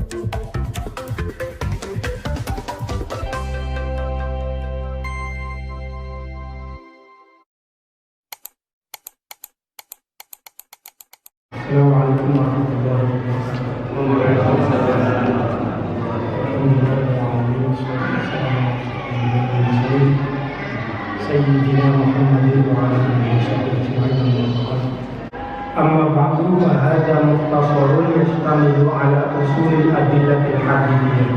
Assalamualaikum warahmatullahi wabarakatuh. Sayyidina Muhammadin wa ala alihi wasallam. Amma ba'du, fa hadha mukhtasarun yashtamilu ala usulil adillatil hadithiyah.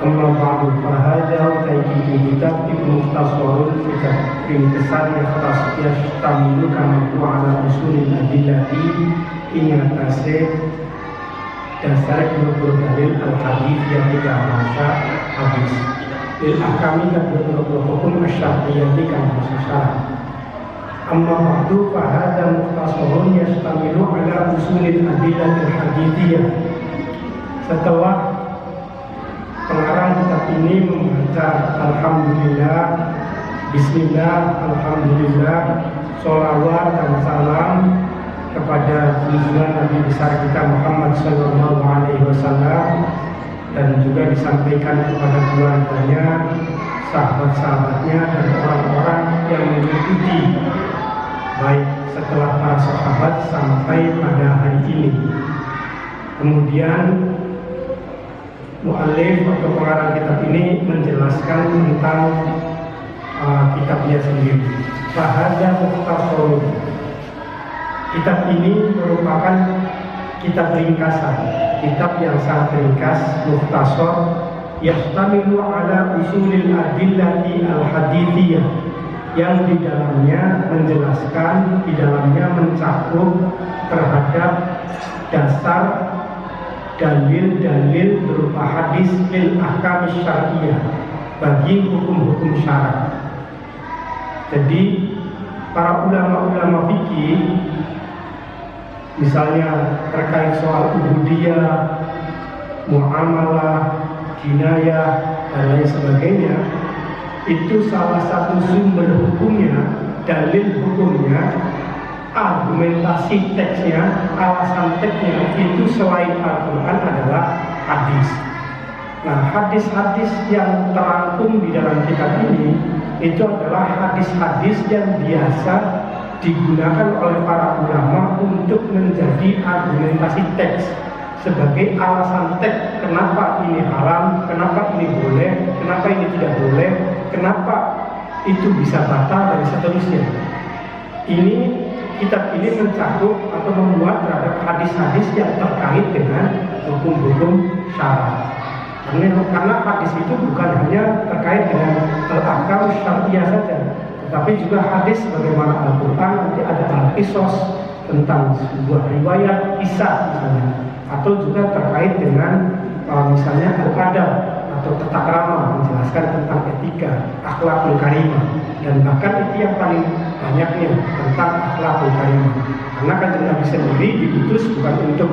Amma ba'du, fa hadha kitab mukhtasarun kitab ringkesan yashtamilu ala usulil adillati ingatase dasar dalil al-hadith yang tidak masa hadis lil ahkami dan hukum asy-syar'iyyah kan syarat. Amma ba'du fa hadha mukhtasarun yastamilu ala usulil adillatil hadithiyah. Setelah pengarang kitab ini membaca alhamdulillah, bismillah, alhamdulillah, sholawat dan salam kepada junjungan Nabi besar kita Muhammad sallallahu alaihi wasallam, dan juga disampaikan kepada keluarganya, sahabat-sahabatnya, dan orang-orang yang mengikuti baik setelah para sahabat sampai pada hari ini. Kemudian mu'allif atau pengarang kitab ini menjelaskan tentang kitabnya sendiri. Fahadha mukhtasarun. Kitab ini merupakan kitab ringkasan, kitab yang sangat ringkas, mukhtasar, yastamilu ala usulil adillati al-hadithiyah, yang di dalamnya menjelaskan, di dalamnya mencakup terhadap dasar dalil-dalil berupa hadis lil ahkam syar'iyyah, bagi hukum-hukum syarak. Jadi para ulama-ulama fikih, misalnya terkait soal ubudiyah, muamalah, jinayah, dan lain sebagainya, itu salah satu sumber hukumnya, dalil hukumnya, argumentasi teksnya, alasan teksnya itu selain Al-Quran adalah hadis. Nah, hadis-hadis yang terangkum di dalam kitab ini itu adalah hadis-hadis yang biasa digunakan oleh para ulama untuk menjadi argumentasi teks, sebagai alasan teks kenapa ini haram, kenapa ini boleh, kenapa ini tidak boleh, kenapa itu bisa batal, dan seterusnya. Kitab ini mencakup atau membuat terhadap hadis-hadis yang terkait dengan hukum-hukum syarak. Karena hadis itu bukan hanya terkait dengan al-ahkam syar'iyyah saja, tetapi juga hadis sebagaimana Al-Quran, nanti ada al-qisas tentang sebuah riwayat kisah misalnya, atau juga terkait dengan misalnya al-adab atau tata krama, menjelaskan tentang etika, akhlakul karimah, dan bahkan itu yang paling banyaknya tentang akhlakul karimah. Karena kanjeng Nabi sendiri diutus bukan untuk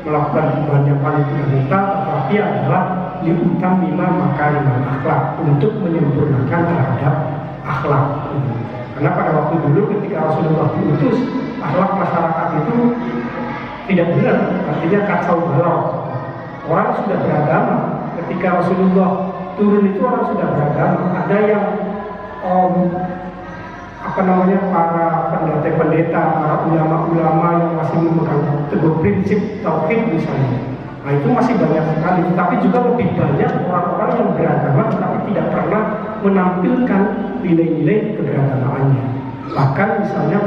melakukan perubahan yang paling fundamental, tetapi adalah liutammima makarimal akhlak, untuk menyempurnakan terhadap akhlak. Karena pada waktu dulu ketika Rasulullah diutus, akhlak masyarakat itu tidak benar, artinya kacau balau. Orang sudah beragama, ketika Rasulullah turun itu orang sudah beragama. Ada yang para pendeta-pendeta, para ulama-ulama yang masih memegang teguh prinsip tauhid misalnya. Nah, itu masih banyak sekali, tapi juga lebih banyak orang-orang yang beragama tetapi tidak pernah menampilkan nilai-nilai keberagamaannya. Bahkan misalnya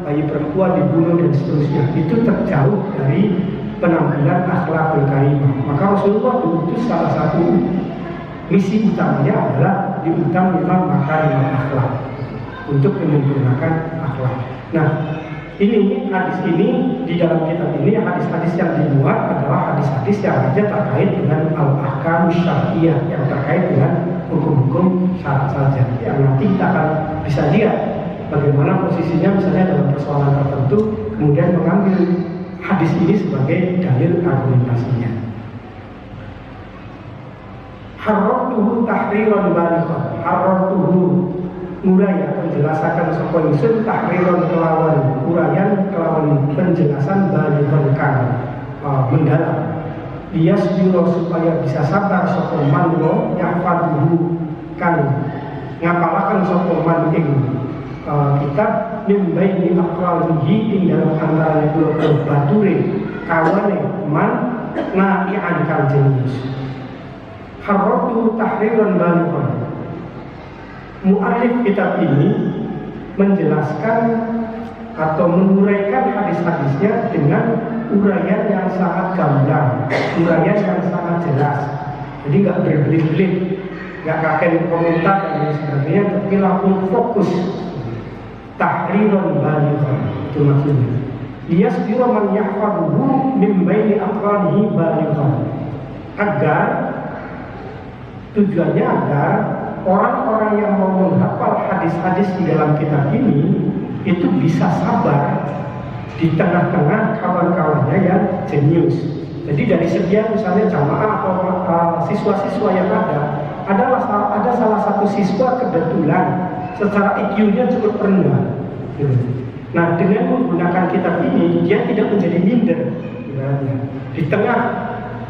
bayi perempuan dibunuh dan seterusnya, itu terjauh dari penampilan akhlakul karimah. Maka Rasulullah diutus, salah satu misi utamanya adalah diutammima makarimal akhlak, untuk menyempurnakan akhlak. Nah, hadis ini di dalam kitab ini, hadis-hadis yang dimuat adalah hadis-hadis yang aja terkait dengan al-ahkam syar'iyyah, yang terkait dengan hukum-hukum syarat saja. Yang nanti kita akan bisa lihat bagaimana posisinya misalnya dalam persoalan tertentu, kemudian mengambil hadis ini sebagai dalil argumentasinya. Harratuhu tahriran balighan. Harratuhu uraya penjelasan sapa ingsun, tahriran kelawan urayan, kelawan penjelasan balighan kang mendalam. liyasbiro supaya bisa sabar sapa man yahfaduhu kan ngapalaken sapa man ing kitab min baini aqralihi ing dalam antara kula bature kawane man na'ian kang jenis harratu tahriran balikon. Mu'allif kitab ini menjelaskan atau menguraikan hadis-hadisnya dengan uraian yang sangat gamblang, uraian yang sangat jelas. Jadi nggak berbelit-belit, nggak kakek komentar dan lain sebagainya, tapi langsung fokus. Tahriran balikon itu maksudnya. Liyasbira man yahfaduhu min baini aqranihi balikon. Tujuannya agar orang-orang yang mau menghafal hadis-hadis di dalam kitab ini itu bisa sabar di tengah-tengah kawan-kawannya yang jenius. Jadi dari sekian misalnya jamaah atau siswa-siswa yang ada salah satu siswa kebetulan secara IQ-nya cukup rendah. Nah, dengan menggunakan kitab ini dia tidak menjadi minder. Di tengah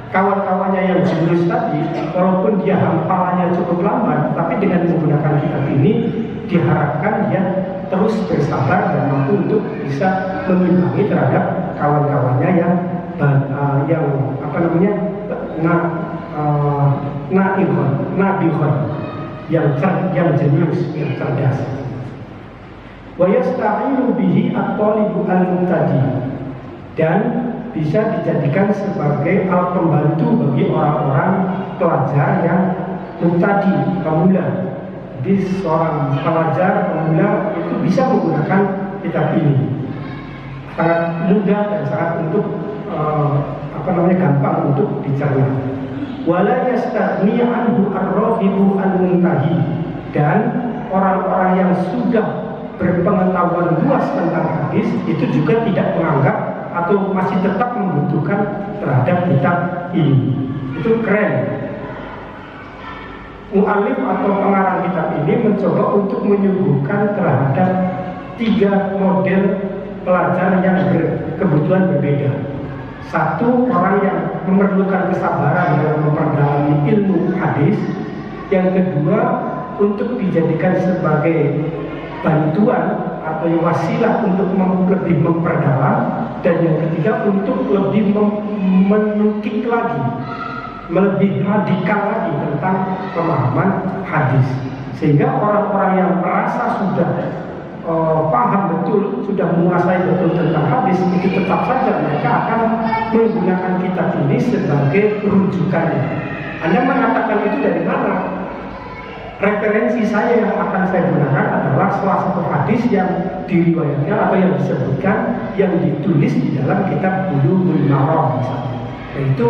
kawan-kawannya yang jenius tadi, walaupun dia hafalannya cukup lambat, tapi dengan menggunakan kitab ini diharapkan dia terus bersabar dan mampu untuk bisa mengimbangi terhadap kawan-kawannya yang nabihon, yang jenius, yang cerdas. Wa yasta'inu bihi at-talibu al-muqtadi, dan bisa dijadikan sebagai alat pembantu bagi orang-orang pelajar yang muqtadi, pemula. Jadi seorang pelajar pemula itu bisa menggunakan kitab ini. Sangat mudah dan sangat gampang untuk dicerna. Wala yastaghni anhu ar-raghibu al-muntahi, dan orang-orang yang sudah berpengetahuan luas tentang hadis itu juga tidak menganggap atau masih tetap membutuhkan terhadap kitab ini. Itu keren. Mu'allif atau pengarang kitab ini mencoba untuk menyuguhkan terhadap 3 model pelajar yang berkebutuhan berbeda. Satu, orang yang memerlukan kesabaran dalam memperdalami ilmu hadis. Yang kedua, untuk dijadikan sebagai bantuan atau wasilah untuk lebih memperdalam. Dan yang ketiga, untuk lebih menukik lagi, lebih radikal lagi tentang pemahaman hadis. Sehingga orang-orang yang merasa sudah paham betul, sudah menguasai betul tentang hadis, itu tetap saja mereka akan menggunakan kitab ini sebagai rujukannya. Anda mengatakan itu dari mana? Referensi saya yang akan saya gunakan adalah salah satu hadis yang diriwayatkan atau yang disebutkan, yang ditulis di dalam kitab Bulughul Maram misalnya. Itu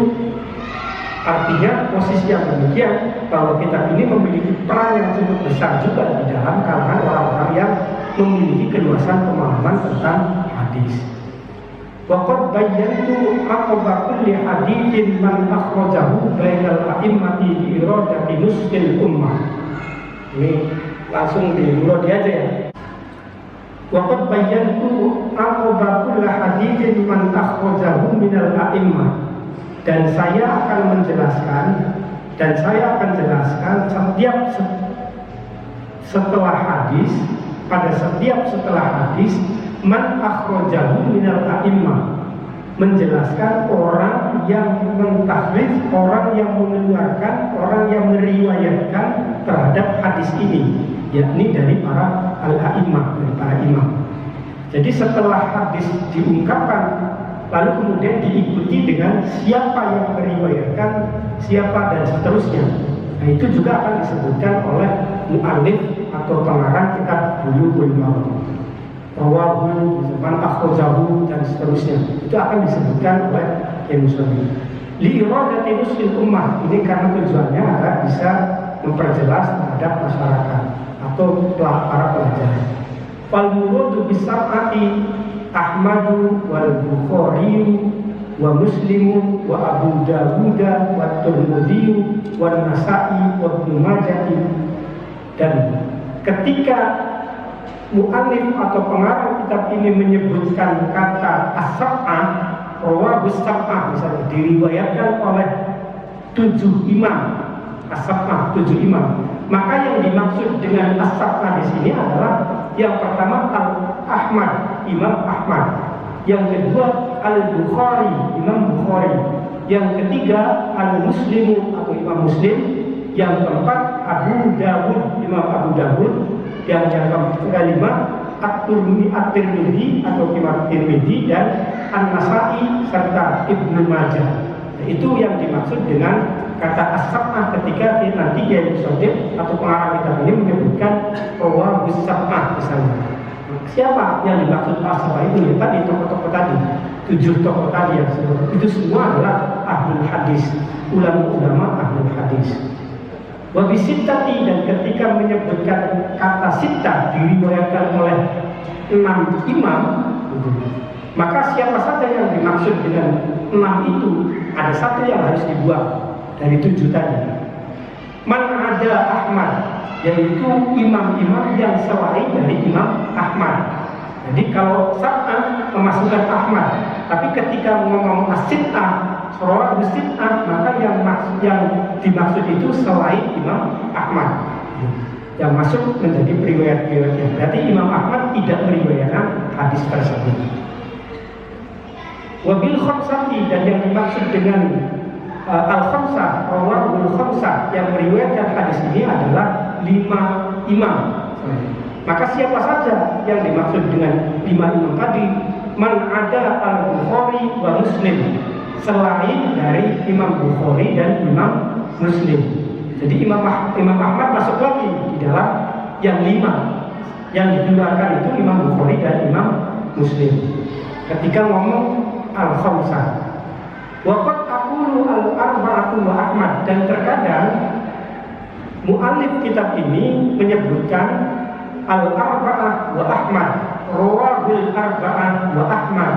artinya posisi yang demikian bahwa kitab ini memiliki peran yang cukup besar juga di dalam kalangan orang-orang yang memiliki keluasan pemahaman tentang hadis. Waqad bayyantu aqba kulli haditsin man akhrajahu bainal a'immati bi iradati nuskil ummah. Ini langsung diurut aja ya. Waqad bayyantu aqba kulli haditsin man akhrajahu minal a'immah. Dan saya akan menjelaskan setiap setelah hadis, pada setiap setelah hadis, man akhrajahu minal a'immah, menjelaskan orang yang mentahriz, orang yang mengeluarkan, orang yang meriwayatkan terhadap hadis ini, yakni dari para al-a'immah, dari para imam. Jadi setelah hadis diungkapkan, lalu kemudian diikuti dengan siapa yang meriwayatkan, siapa dan seterusnya. Nah, itu juga akan disebutkan oleh mu'allif atau pengarang kitab Bulughul Maram. Rawahul, man akhrajahu dan seterusnya. Itu akan disebutkan oleh Muslim. Li iradati nuskil ummah, ini karena tujuannya agar bisa memperjelas terhadap masyarakat atau para pelajar. Fal muradu bisab'ati Ahmadu wal Bukhari wa Muslimu wa Abu Dawud wa Tirmidzi wa Nasa'i wa Ibnu Majah. Dan ketika mu'allif atau pengarang kitab ini menyebutkan kata as-sab'ah, rawahus sab'ah misalnya diriwayatkan oleh 7 imam, as-sab'ah 7 imam. Maka yang dimaksud dengan as-sab'ah di sini adalah yang pertama Ahmad, Imam Ahmad. Yang kedua Al-Bukhari, Imam Bukhari. Yang ketiga Al-Muslimu atau Imam Muslim. Yang keempat Abu Dawud, Imam Abu Dawud. Yang kelima At-Tirmidzi atau Imam Tirmidzi dan An-Nasa'i serta Ibnu Majah. Itu yang dimaksud dengan kata as-sab'ah ketika nanti Kiai Musodib atau pengarang kitab ini menyebutkan rawahus sab'ah misalnya. Siapa yang dimaksud as-sab'ah itu? Ya tadi tokoh-tokoh tadi, 7 tokoh tadi yang sebut. Itu semua adalah ahlul hadis, ulama-ulama ahlul hadis. Wa bisittati, dan ketika menyebutkan kata sittah diriwayatkan oleh 6 imam, maka siapa saja yang dimaksud dengan 6 itu, ada satu yang harus dibuang dari 7 tadi. Man ada Ahmad, yaitu imam-imam yang selain dari Imam Ahmad. Jadi kalau sab'ah memasukkan Ahmad, tapi ketika ngomong as-sittah, surah as-sittah, maka yang dimaksud itu selain Imam Ahmad yang masuk menjadi periwayat-periwayatnya. Berarti Imam Ahmad tidak meriwayatkan hadis tersebut. Wabil khamsati, dan yang dimaksud dengan al-khamsah, rawahul khamsah, yang meriwayatkan hadis ini adalah 5 imam. Maka siapa saja yang dimaksud dengan 5 imam tadi? Man ada al-Bukhari wa Muslim, selain dari Imam Bukhari dan Imam Muslim. Jadi Imam Ahmad masuk lagi di dalam yang 5. Yang dikeluarkan itu Imam Bukhari dan Imam Muslim. Ketika ngomong al-khamsah, waqad aqulu al-arba'atu wa Ahmad, dan terkadang mu'allif kitab ini menyebutkan al-arba'ah wa Ahmad, rawahul arba'ah wa Ahmad,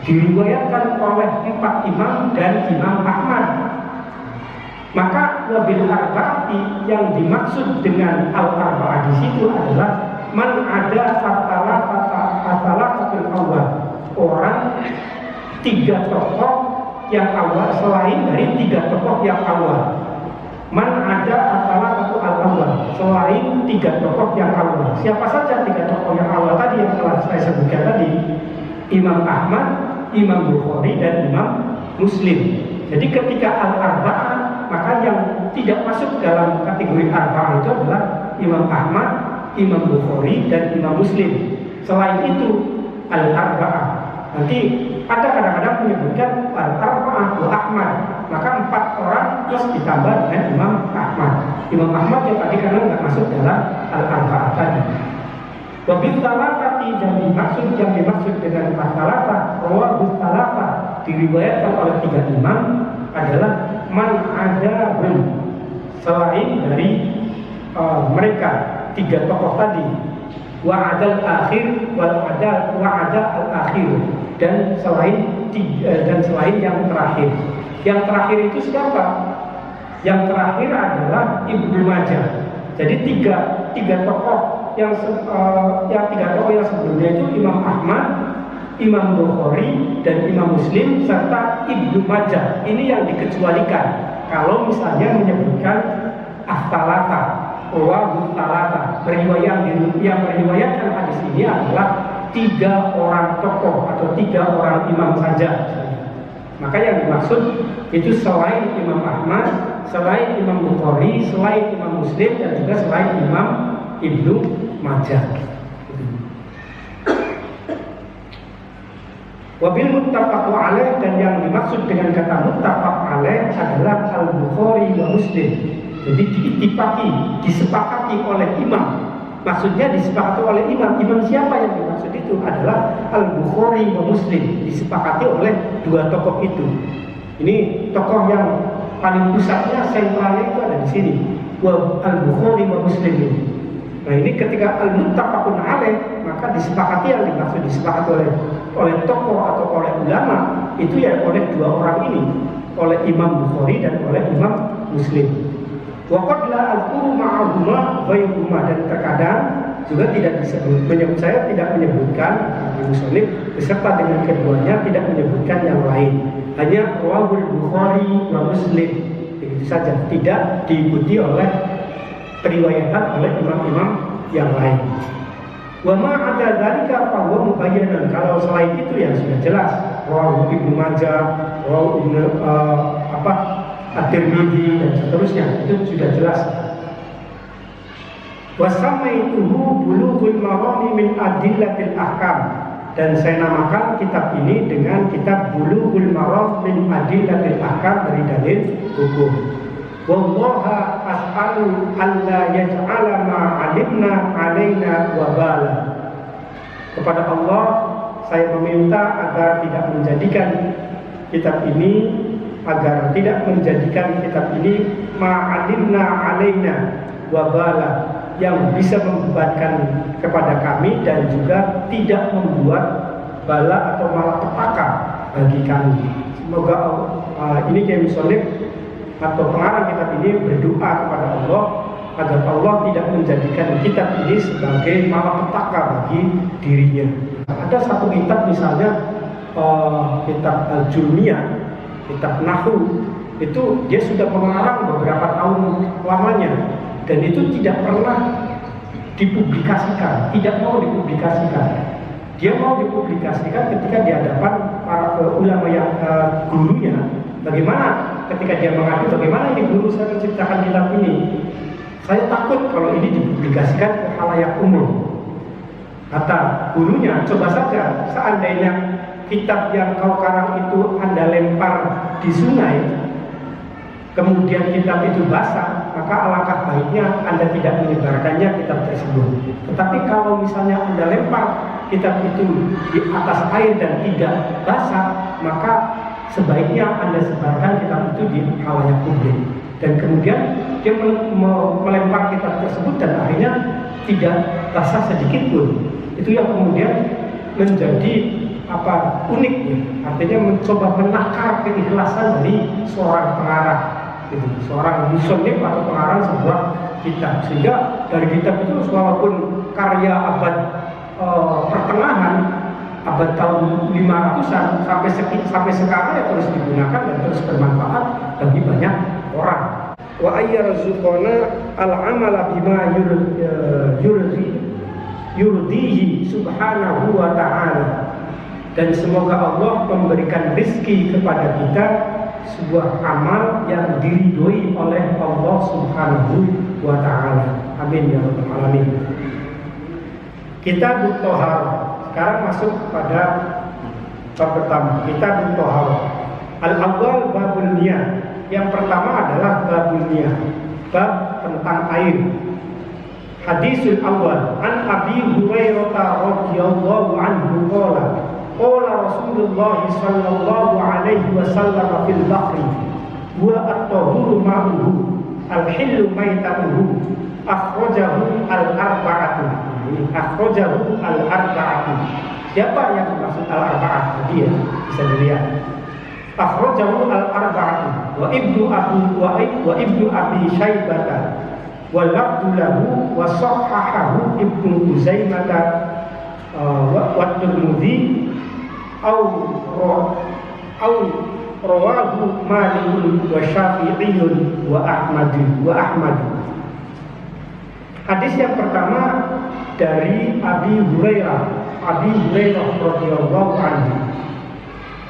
diriwayatkan oleh 4 imam dan Imam Ahmad. Maka wabil arba'ati, yang dimaksud dengan al-arba'ah di situ adalah man ada fatalafatul awal, orang 3 tokoh yang awal selain dari 3 tokoh yang awal. Man ada fatalafatul awal, selain 3 tokoh yang awal. Siapa saja 3 tokoh yang awal tadi yang telah saya sebutkan tadi? Imam Ahmad, Imam Bukhari dan Imam Muslim. Jadi ketika al-arba'ah, maka yang tidak masuk dalam kategori arba'ah itu adalah Imam Ahmad, Imam Bukhari dan Imam Muslim. Selain itu al-arba'ah. Nanti ada kadang-kadang menyebutkan al-arba'ah wa Ahmad, maka 4 orang plus ditambah dengan Imam Ahmad. Imam Ahmad yang tadi karena nggak masuk dalam al-arba'ah tadi. Wabil salafati, dan yang dimaksud dengan masalafah, rawahus salafah, diriwayatkan oleh 3 imam adalah man ada selain dari mereka 3 tokoh tadi, wa adal akhir wal adal wa ada al akhir, dan selain yang terakhir. Yang terakhir itu siapa? Yang terakhir adalah Ibnu Majah. Jadi tiga tokoh yang 3 tokoh yang sebelumnya itu Imam Ahmad, Imam Bukhari dan Imam Muslim serta Ibnu Majah. Ini yang dikecualikan kalau misalnya menyebutkan as-salata, rawahus salata, yang meriwayatkan hadis ini adalah 3 orang tokoh atau 3 orang imam saja. Maka yang dimaksud itu selain Imam Ahmad, selain Imam Bukhari, selain Imam Muslim, dan juga selain Imam Ibnu Majah. Wabil muttafaq alaih, dan yang dimaksud dengan kata muttafaq alaih adalah al-Bukhari wa Muslim. Jadi disepakati oleh imam. Maksudnya disepakati oleh imam. Imam siapa yang dimaksud itu adalah al-Bukhari wa Muslim. Disepakati oleh 2 tokoh itu. Ini tokoh yang paling pusatnya, sentralnya itu ada di sini. Al-Bukhari wa Muslim ini. Nah ini ketika al-muttafaqun alaih, maka disepakati yang dimaksud disepakati oleh tokoh atau oleh ulama itu ya oleh 2 orang ini, oleh Imam Bukhari dan oleh Imam Muslim. Waqad la al-quru ma'ahuma ghairuma, dan terkadang juga tidak disebut, saya tidak menyebutkan musonif beserta dengan keduanya tidak menyebutkan yang lain, hanya rawahul Bukhari wa Muslim, begitu saja, tidak diikuti oleh periwayatan oleh imam-imam yang lain. Wa ma ada dzalika fa huwa mubayyanan, kalau selain itu ya sudah jelas, rawahu Ibnu Majah, rawahu At-Tirmidzi dan seterusnya, itu sudah jelas. Wasamaituhu bulughul marami min adillatil ahkam, dan saya namakan kitab ini dengan kitab Bulughul Maram min adillatil ahkam, dari dalil hukum. Wallaha as'alu alla yaj'ala ma 'alimna 'alaina wabala. Kepada Allah saya meminta agar tidak menjadikan kitab ini ma 'alimna 'alaina wabala, yang bisa membebankan kepada kami dan juga tidak membuat bala atau malapetaka bagi kami. Semoga ini Kiai Musonif atau pengarang kitab ini berdoa kepada Allah agar Allah tidak menjadikan kitab ini sebagai malapetaka bagi dirinya. Ada satu kitab misalnya kitab Al-Jurmiyah, kitab Nahwu, itu dia sudah mengarang beberapa tahun lamanya, dan itu tidak pernah dipublikasikan, tidak mau dipublikasikan. Dia mau dipublikasikan ketika di hadapan para ulama yang gurunya. Bagaimana ketika dia mengadu, bagaimana ini guru saya menciptakan kitab ini? Saya takut kalau ini dipublikasikan ke khalayak umum. Kata gurunya, coba saja seandainya kitab yang kau karang itu Anda lempar di sungai, kemudian kitab itu basah, maka alangkah baiknya Anda tidak menyebarkannya kitab tersebut. Tetapi kalau misalnya Anda lempar kitab itu di atas air dan tidak basah, maka sebaiknya Anda sebarkan kitab itu di khalayak publik. Dan kemudian dia melempar kitab tersebut dan akhirnya tidak basah sedikit pun. Itu yang kemudian menjadi unik ya. Artinya mencoba menakar keikhlasan dari seorang pengarang, gitu. Seorang musonif atau pengarang sebuah kitab, sehingga dari kitab itu walaupun karya abad pertengahan, abad tahun 500-an sampai sekarang ya terus digunakan dan terus bermanfaat bagi banyak orang. Wa ayyarzuqana al-amala bima yurdihi subhanahu wa ta'ala, dan semoga Allah memberikan rizki kepada kita sebuah amal yang diridhoi oleh Allah subhanahu wa ta'ala. Amin ya rabbal alamin. Kitabut Thaharah. Sekarang masuk pada bab pertama, Kitabut Thaharah. Al-awwal babul niyah. Yang pertama adalah babul niyah, bab tentang air. Hadisul awal an Abi Hurairah radhiyallahu anhu qala Rasulullah sallallahu alaihi wasallam fil bahri wa at-tahuru ma'uhu al-hillu maitatuhu akhrajahu al-arba'atu. Siapa yang dimaksud al-arba'ah tadi ya? Bisa dilihat. Akhrajahu al-arba'atu wa ibnu Abi Syaibah wa lafdhu lahu wa sahhahahu Ibnu Huzaimah wa Tirmidzi au rawahu Malik wa Syafi'i wa Ahmad. Hadis yang pertama dari Abi Hurairah radhiyallahu anhu.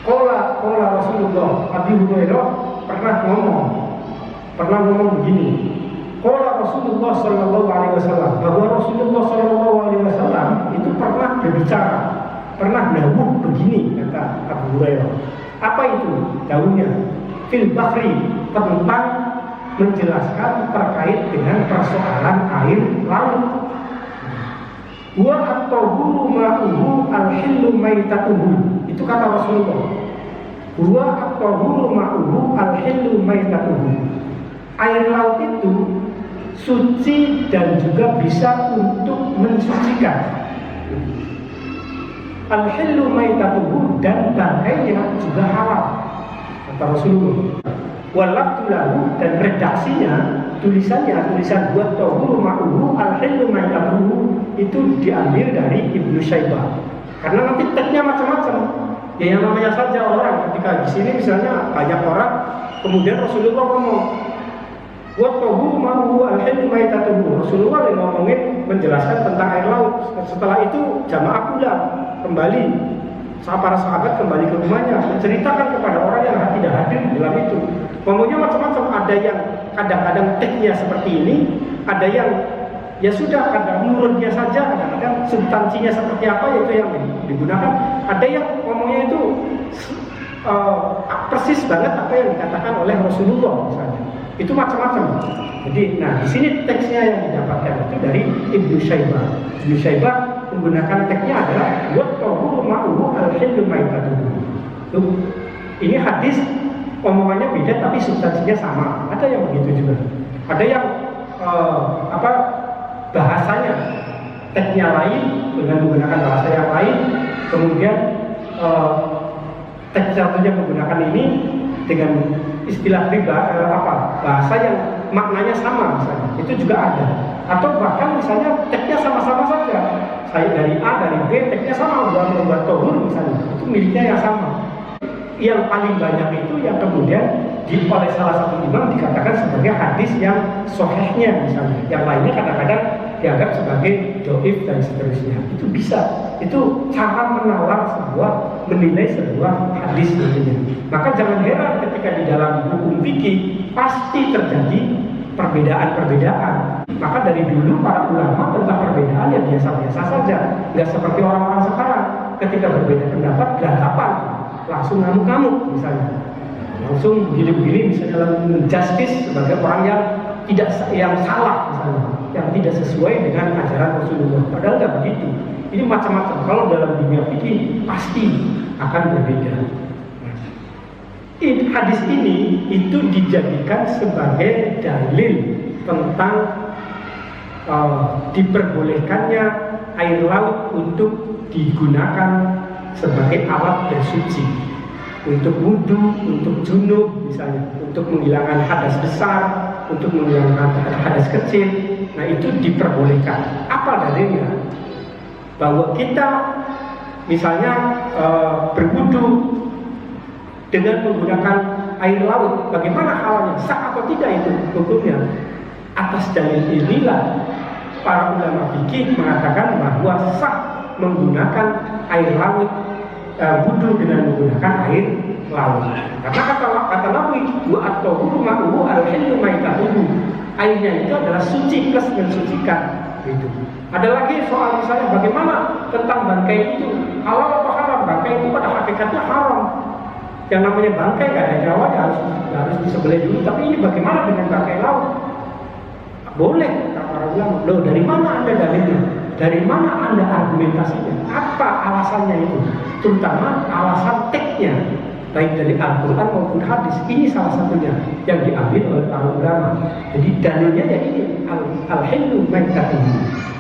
Qala Rasulullah, Abi Hurairah pernah ngomong begini. Qala Rasulullah sallallahu alaihi wasallam, bahwa Rasulullah sallallahu alaihi wasallam itu pernah berbicara, pernah dawuh begini, kata Abu Hurairah. Apa itu dawuhnya? Fil bahri, tentang menjelaskan terkait dengan persoalan air laut. Wa at-tahuru ma'uhu al-hillu maitatuhu. Itu kata Rasulullah. Wa at-tahuru ma'uhu al-hillu maitatuhu. Air laut itu suci dan juga bisa untuk mensucikan. Al-hillu maitatuhu, dan bangkainya juga halal, kata Rasulullah. Walafdu lahu, dan redaksinya, tulisan buat tahuru ma'uhu al-hillu maitatuhu itu diambil dari Ibnu Syaibah. Karena nanti teksnya macam-macam. Ya yang namanya saja orang ketika di sini misalnya banyak orang, kemudian Rasulullah ngomong, wa tahuru ma'hu al-hilmu maitatuhu. Rasulullah yang ngomongin menjelaskan tentang air laut. Setelah itu jamaah pulang kembali, para sahabat kembali ke rumahnya menceritakan kepada orang yang tidak hadir dalam itu. Ngomongnya macam-macam, ada yang kadang-kadang teksnya seperti ini, ada yang ya sudah kadang menurutnya saja, kadang-kadang substansinya seperti apa itu yang digunakan, ada yang ngomongnya itu persis banget apa yang dikatakan oleh Rasulullah misalnya. Itu macam-macam. Jadi, nah di sini teksnya yang didapatkan itu dari Ibnu Syaibah. Ibnu Syaibah menggunakan teksnya adalah wa tahuru ma'hu al-hillu maitatuhu. Ini hadis omongannya beda tapi substansinya sama. Ada yang begitu juga. Ada yang bahasanya teksnya lain dengan menggunakan bahasa yang lain, kemudian teks satunya menggunakan ini dengan istilah bahasa yang maknanya sama misalnya, itu juga ada. Atau bahkan misalnya teksnya sama-sama saja, saya dari A dari B teksnya sama, buat tohur misalnya, itu miliknya yang sama. Yang paling banyak itu yang kemudian oleh salah satu imam dikatakan sebagai hadis yang sahihnya misalnya, yang lainnya kadang-kadang dianggap sebagai doif dan seterusnya. Itu bisa, itu cara menilai sebuah hadis namanya. Maka jangan heran ketika di dalam hukum fikih pasti terjadi perbedaan-perbedaan. Maka dari dulu para ulama tentang perbedaan yang biasa-biasa saja, nggak seperti orang-orang sekarang ketika berbeda pendapat gelagapan, langsung ngamuk-ngamuk misalnya, langsung begini-begini misalnya, lalu justice sebagai orang yang salah misalnya, yang tidak sesuai dengan ajaran Rasulullah. Padahal nggak begitu. Ini macam-macam. Kalau dalam dunia fikih pasti akan berbeda. Hadis ini itu dijadikan sebagai dalil tentang diperbolehkannya air laut untuk digunakan sebagai alat bersuci, untuk wudu, untuk junub misalnya, untuk menghilangkan hadas besar, untuk menghilangkan hadas kecil. Nah itu diperbolehkan. Apa dalilnya? Bahwa kita misalnya berwudu dengan menggunakan air laut, bagaimana halnya? Sah atau tidak itu hukumnya? Atas dalil inilah para ulama fikih mengatakan bahwa sah menggunakan air laut, wudu dengan menggunakan air laut. Karena kata Nabi, wa at-tahuru ma'hu al-hillu maitatuhu. Airnya itu adalah suci plus mensucikan. Gitu. Ada lagi soal misalnya bagaimana tentang bangkai itu, halal atau haram? Bangkai itu pada hakikatnya haram. Yang namanya bangkai gak ada nyawanya, harus disembelih dulu. Tapi ini bagaimana dengan bangkai laut? Boleh, kata para ulama. Loh, dari mana Anda dalilnya? Dari mana Anda argumentasinya? Apa alasannya itu? Terutama alasan teksnya, baik dari Al-Quran maupun hadis. Ini salah satunya yang diambil oleh para ulama. Jadi dalilnya ya ini al-hillu maitatuhu,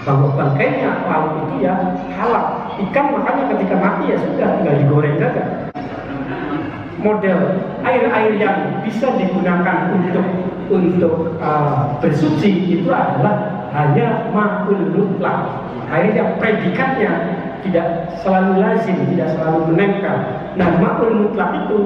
bahwa bangkainya laut itu ya halal. Ikan makanya ketika mati ya sudah, tinggal digoreng saja. Model air-air yang bisa digunakan untuk bersuci itu adalah hanya ma'ul mutlak, air yang predikatnya tidak selalu lazim, tidak selalu menempel. Nah, ma'ul mutlak itu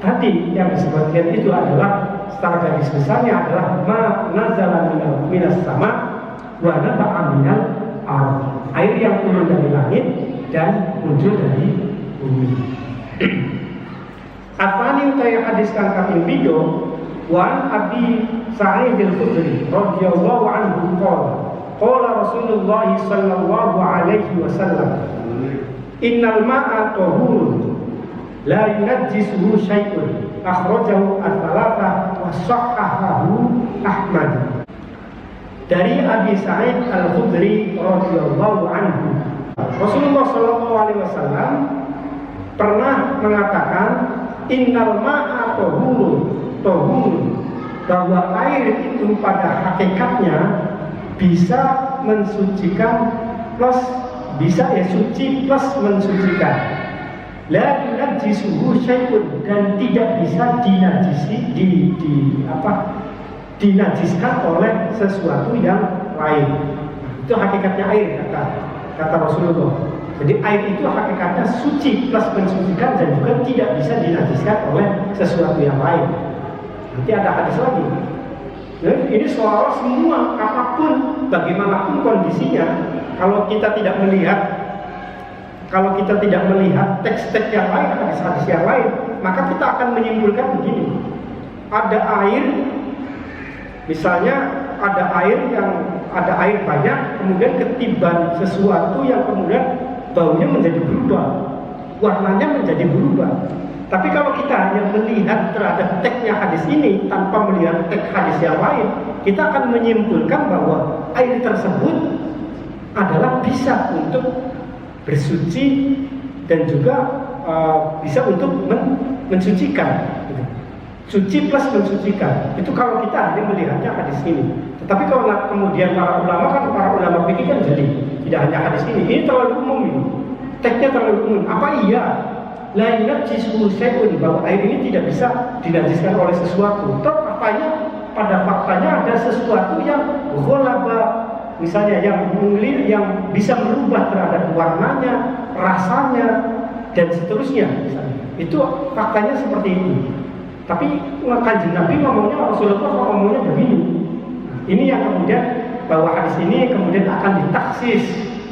tadi yang disebutkan itu adalah secara garis besarnya adalah ma nazala minas sama wa naba'a minal ardh, air yang turun dari langit dan muncul dari bumi. Atani utai hadis kang kami video wan Abi Sa'id al-Khudri radhiyallahu anhu qala Rasulullah sallallahu alaihi wasallam innal ma'a tahurun la yunajjisuhu syai'un akhrajahu al-thalatha wa sahhahahu Ahmad. Dari Abi Sa'id al-Khudri radhiyallahu anhu, Rasulullah sallallahu alaihi wasallam pernah mengatakan innal ma'a tahurun, bahwa air itu pada hakikatnya bisa mensucikan plus bisa suci plus mensucikan. La yunajjisuhu syai'un, dan tidak bisa dinajiskan oleh sesuatu yang lain. Itu hakikatnya air kata Rasulullah. Jadi air itu hakikatnya suci plus mensucikan dan juga tidak bisa dinajiskan oleh sesuatu yang lain. Nanti ada hadis lagi. Jadi ini soal semua, apapun, bagaimanapun kondisinya, kalau kita tidak melihat teks-teks yang lain, hadis-hadis yang lain, maka kita akan menyimpulkan begini. Ada air, misalnya ada air banyak, kemudian ketiban sesuatu yang kemudian baunya menjadi berubah, warnanya menjadi berubah. Tapi kalau kita hanya melihat terhadap teksnya hadis ini tanpa melihat teks hadis yang lain, kita akan menyimpulkan bahwa air tersebut adalah bisa untuk bersuci dan juga bisa untuk mensucikan. Suci plus mensucikan. Itu kalau kita hanya melihatnya hadis ini. Tetapi kalau kemudian para ulama fikih kan jeli, tidak hanya hadis ini. Ini terlalu umum ini. Teksnya terlalu umum. Apa iya? La yunajjisuhu syai'un, bahwa air ini tidak bisa dinajiskan oleh sesuatu. Pada faktanya ada sesuatu yang ghalaba, misalnya yang bisa merubah terhadap warnanya, rasanya, dan seterusnya. Misalnya. Itu faktanya seperti itu. Tapi Kanjeng Nabi Rasulullah ngomongnya begini. Ini yang kemudian bahwa hadis ini kemudian akan ditaksis,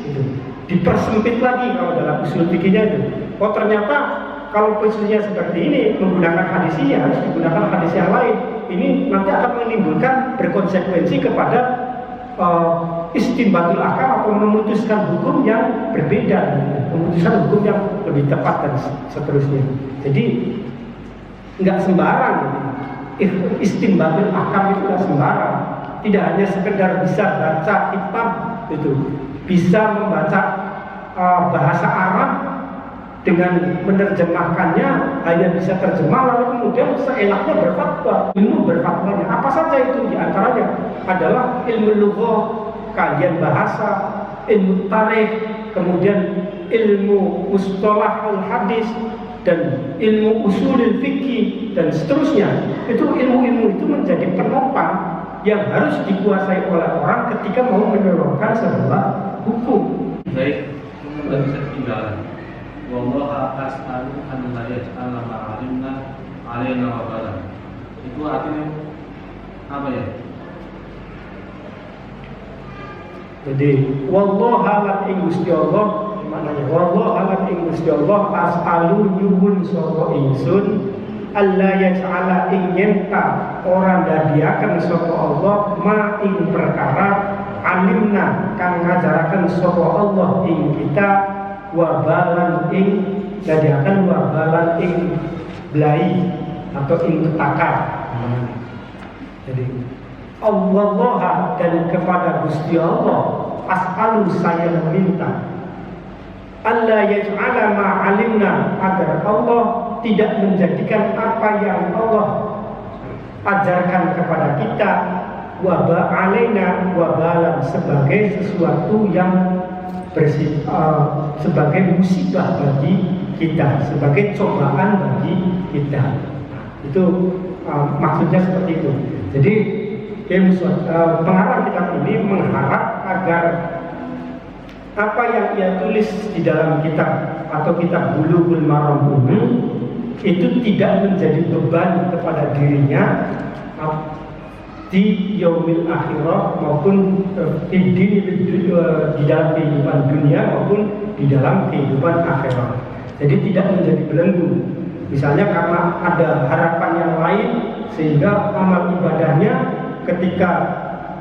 gitu. Dipersempit lagi kalau dalam usul fikihnya itu. Oh ternyata kalau posisinya seperti ini menggunakan hadis ini harus digunakan hadis yang lain. Ini nanti akan menimbulkan berkonsekuensi kepada istinbatul ahkam atau memutuskan hukum yang berbeda, memutuskan hukum yang lebih tepat dan seterusnya. Jadi nggak sembarang, istinbatul ahkam itu nggak sembarang. Tidak hanya sekedar bisa baca kitab itu, bisa membaca bahasa Arab dengan menerjemahkannya hanya bisa terjemah lalu kemudian seenaknya berfatwa. Ilmu berfatwanya apa saja itu diantaranya adalah ilmu lughah, kajian bahasa, ilmu tarikh, kemudian ilmu mustalahul hadis dan ilmu usulul fikih dan seterusnya. Itu ilmu-ilmu itu menjadi penopang yang harus dikuasai oleh orang ketika mau menerapkan sebuah hukum. Baik, tidak bisa ketinggalan. Wallahu as'alu an la yaj'ala ma 'alimna 'alaina wa balan. Itu artinya apa ya? Jadi wallahu alam ing Gusti Allah, maknanya wallahu alam ing Gusti Allah as'alu nyuwun sapa ingsun alla yaj'ala ing nyenta ora dadiaken sapa Allah ma ing perkara alimna kang ngajaraken sapa Allah ing kita wabalan ing dadiaken wabalan ing blai atau ing petaka. Jadi Allah dan kepada Gusti Allah as'alu saya meminta alla yaj'ala ma alimna agar Allah tidak menjadikan apa yang Allah ajarkan kepada kita waba alaina wabalan sebagai sesuatu yang sebagai musibah bagi kita, sebagai cobaan bagi kita. Itu maksudnya seperti itu. Jadi pengarang kitab ini mengharap agar apa yang ia tulis di dalam kitab atau kitab Bulughul Maram ini itu tidak menjadi beban kepada dirinya di yaumil akhirah maupun di dalam kehidupan dunia maupun di dalam kehidupan akhirat. Jadi tidak menjadi belenggu. Misalnya karena ada harapan yang lain sehingga amal ibadahnya ketika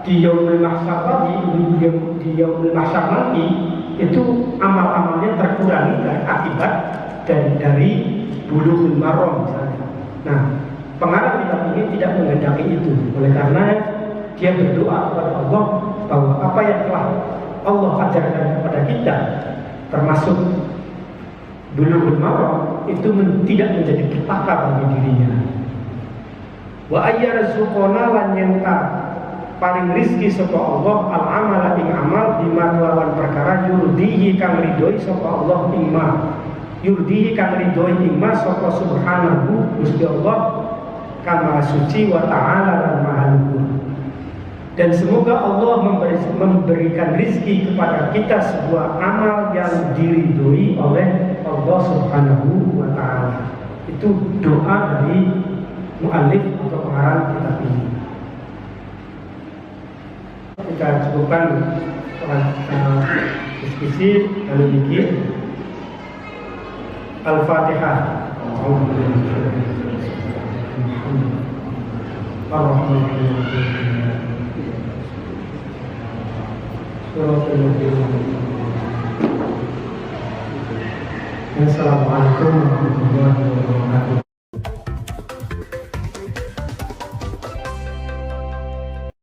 di yaumul mahsyar di yaumul mahsyar nanti itu amal-amalnya terkurangi dan akibat dari Bulughul Maram misalnya. Nah, pengarang kitab ini tidak menghendaki itu. Oleh karena dia berdoa kepada Allah bahwa apa yang telah Allah ajarkan kepada kita termasuk Bulughul Maram itu tidak menjadi petaka bagi dirinya. Wa ayyarzuqona lan yenta paring rizki sapa Allah al amala ing amal bima kelawan perkara yurdihi kang ridhoi sapa Allah ing ma yurdihi kang ridhoi ing ma sapa subhanahu Gusti Allah kama suci wa ta'ala lan maha luhur. Dan semoga Allah memberikan rizki kepada kita sebuah amal yang diridhoi oleh Allah Subhanahu wa Ta'ala. Itu doa dari mu'allif atau pengarang kitab ini. Kita cukupkan diskusi lalu mikir. Al-Fatihah. Assalamualaikum warahmatullahi wabarakatuh.